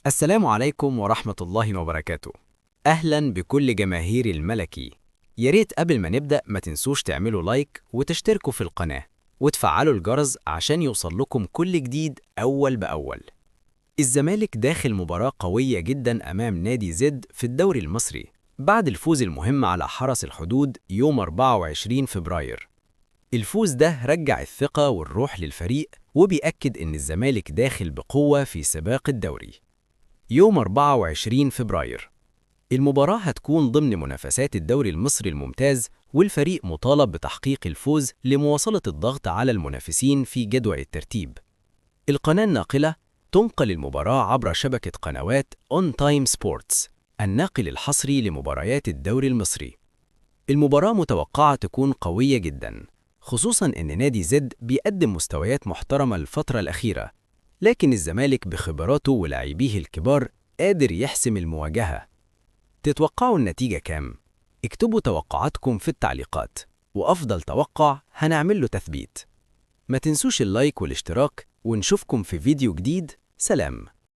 السلام عليكم ورحمة الله وبركاته. أهلا بكل جماهير الملكي. ياريت قبل ما نبدأ ما تنسوش تعملوا لايك وتشتركوا في القناة وتفعلوا الجرس عشان يوصل لكم كل جديد أول بأول. الزمالك داخل مباراة قوية جدا أمام نادي زد في الدوري المصري بعد الفوز المهم على حرس الحدود يوم 24 فبراير. الفوز ده رجع الثقة والروح للفريق وبيأكد إن الزمالك داخل بقوة في سباق الدوري. يوم 24 فبراير المباراة هتكون ضمن منافسات الدوري المصري الممتاز، والفريق مطالب بتحقيق الفوز لمواصلة الضغط على المنافسين في جدول الترتيب. القناة الناقلة تنقل المباراة عبر شبكة قنوات On Time Sports، الناقل الحصري لمباريات الدوري المصري. المباراة متوقعة تكون قوية جدا، خصوصا إن نادي زد بيقدم مستويات محترمة الفترة الأخيرة، لكن الزمالك بخبراته ولاعبيه الكبار قادر يحسم المواجهة. تتوقعوا النتيجة كام؟ اكتبوا توقعاتكم في التعليقات، وأفضل توقع هنعمل له تثبيت. ما تنسوش اللايك والاشتراك، ونشوفكم في فيديو جديد. سلام.